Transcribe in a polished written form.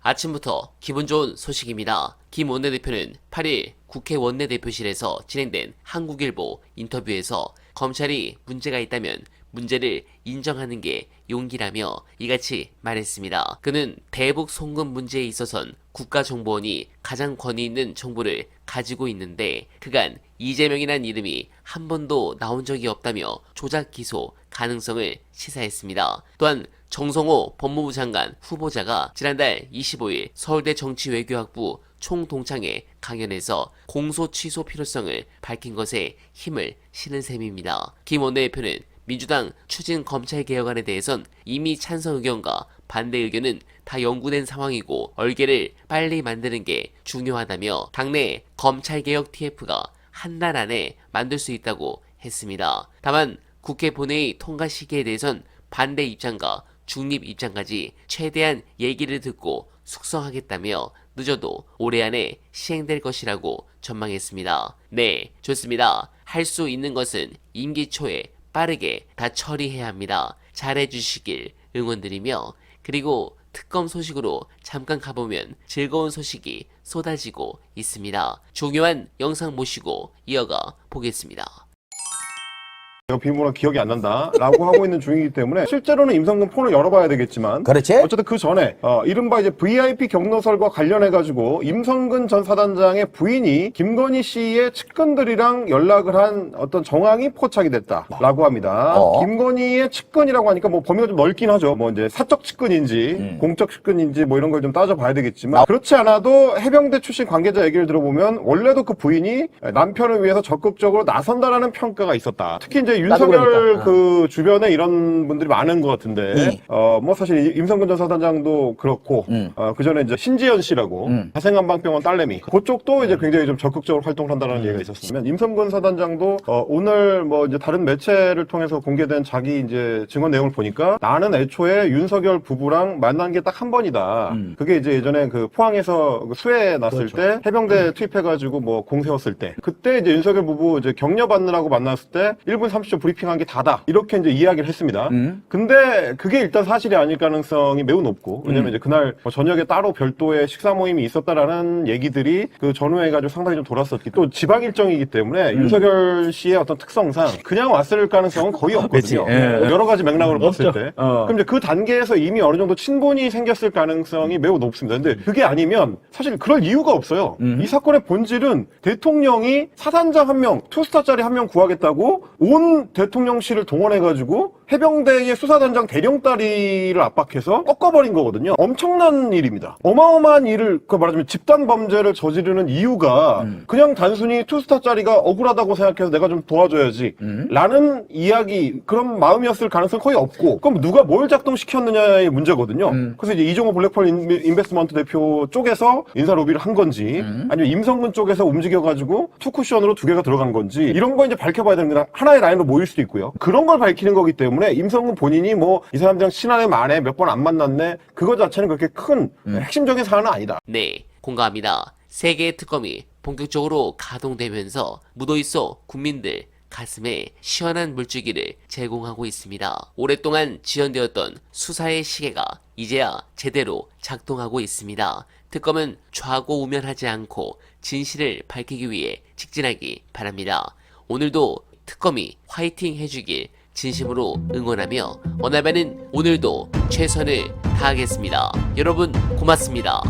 아침부터 기분 좋은 소식입니다. 김 원내대표는 8일 국회 원내대표실에서 진행된 한국일보 인터뷰에서 검찰이 문제가 있다면 문제를 인정하는 게 용기라며 이같이 말했습니다. 그는 대북 송금 문제에 있어선 국가정보원이 가장 권위 있는 정보를 가지고 있는데 그간 이재명이란 이름이 한 번도 나온 적이 없다며 조작 기소 가능성을 시사했습니다. 또한 정성호 법무부 장관 후보자가 지난달 25일 서울대 정치외교학부 총동창회 강연에서 공소 취소 필요성을 밝힌 것에 힘을 실은 셈입니다. 김 원내대표는 민주당 추진 검찰개혁안에 대해선 이미 찬성 의견과 반대 의견은 다 연구된 상황이고 얼개를 빨리 만드는 게 중요하다며 당내 검찰개혁 TF가 한 달 안에 만들 수 있다고 했습니다. 다만 국회 본회의 통과 시기에 대해선 반대 입장과 중립 입장까지 최대한 얘기를 듣고 숙성하겠다며 늦어도 올해 안에 시행될 것이라고 전망했습니다. 네, 좋습니다. 할 수 있는 것은 임기 초에 빠르게 다 처리해야 합니다. 잘해주시길 응원드리며 그리고 특검 소식으로 잠깐 가보면 즐거운 소식이 쏟아지고 있습니다. 중요한 영상 모시고 이어가 보겠습니다. 비밀번호 기억이 안 난다라고 하고 있는 중이기 때문에 실제로는 임성근 폰을 열어봐야 되겠지만 그렇지? 어쨌든 그 전에 이른바 이제 VIP 경로설과 관련해가지고 임성근 전 사단장의 부인이 김건희 씨의 측근들이랑 연락을 한 어떤 정황이 포착이 됐다라고 합니다. 김건희의 측근이라고 하니까 뭐 범위가 좀 넓긴 하죠. 뭐 이제 사적 측근인지 공적 측근인지 뭐 이런 걸 좀 따져봐야 되겠지만 그렇지 않아도 해병대 출신 관계자 얘기를 들어보면 원래도 그 부인이 남편을 위해서 적극적으로 나선다라는 평가가 있었다. 특히 이제 윤석열 그 주변에 이런 분들이 많은 것 같은데, 뭐 사실 임성근 전 사단장도 그렇고, 그 전에 이제 신지연 씨라고, 자생한방병원 딸내미. 그쪽도 이제 굉장히 좀 적극적으로 활동을 한다는 얘기가 있었으면, 임성근 사단장도, 오늘 뭐 이제 다른 매체를 통해서 공개된 자기 이제 증언 내용을 보니까, 나는 애초에 윤석열 부부랑 만난 게 딱 한 번이다. 그게 이제 예전에 그 포항에서 그 수해 났을 때, 해병대 투입해가지고 뭐 공 세웠을 때, 그때 이제 윤석열 부부 이제 격려 받느라고 만났을 때, 1분 30초 브리핑한 게 다다. 이렇게 이제 이야기를 했습니다. 근데 그게 일단 사실이 아닐 가능성이 매우 높고, 왜냐면 이제 그날 뭐 저녁에 따로 별도의 식사 모임이 있었다라는 얘기들이 그 전후해가지고 상당히 좀 돌았었기 또 지방 일정이기 때문에 윤석열 씨의 어떤 특성상 그냥 왔을 가능성은 거의 없거든요. 여러 가지 맥락으로 봤을 때. 그럼 이제 그 단계에서 이미 어느 정도 친분이 생겼을 가능성이 매우 높습니다. 근데 그게 아니면 사실 그럴 이유가 없어요. 이 사건의 본질은 대통령이 사단장 한 명, 투스타짜리 한 명 구하겠다고 온 대통령실을 동원해가지고 해병대의 수사단장 대령다리를 압박해서 꺾어버린 거거든요. 엄청난 일입니다. 어마어마한 일을, 그 말하자면 집단 범죄를 저지르는 이유가 그냥 단순히 투스타짜리가 억울하다고 생각해서 내가 좀 도와줘야지 라는 이야기, 그런 마음이었을 가능성이 거의 없고, 그럼 누가 뭘 작동시켰느냐의 문제거든요. 그래서 이제 이종호 블랙펄 인베스트먼트 대표 쪽에서 인사 로비를 한 건지 아니면 임성근 쪽에서 움직여가지고 투쿠션으로 두 개가 들어간 건지 이런 거 이제 밝혀봐야 되는 게 하나의 라인으로 모일 수도 있고요. 그런 걸 밝히는 거기 때문에 임성근 본인이 뭐 이 사람들이랑 친하네 만에 몇 번 안 만났네 그거 자체는 그렇게 큰 핵심적인 사안은 아니다. 네, 공감합니다. 세계의 특검이 본격적으로 가동되면서 묻어있어 국민들 가슴에 시원한 물줄기를 제공하고 있습니다. 오랫동안 지연되었던 수사의 시계가 이제야 제대로 작동하고 있습니다. 특검은 좌고우면하지 않고 진실을 밝히기 위해 직진하기 바랍니다. 오늘도 특검이 화이팅 해주길 진심으로 응원하며 어날바는 오늘도 최선을 다하겠습니다. 여러분 고맙습니다.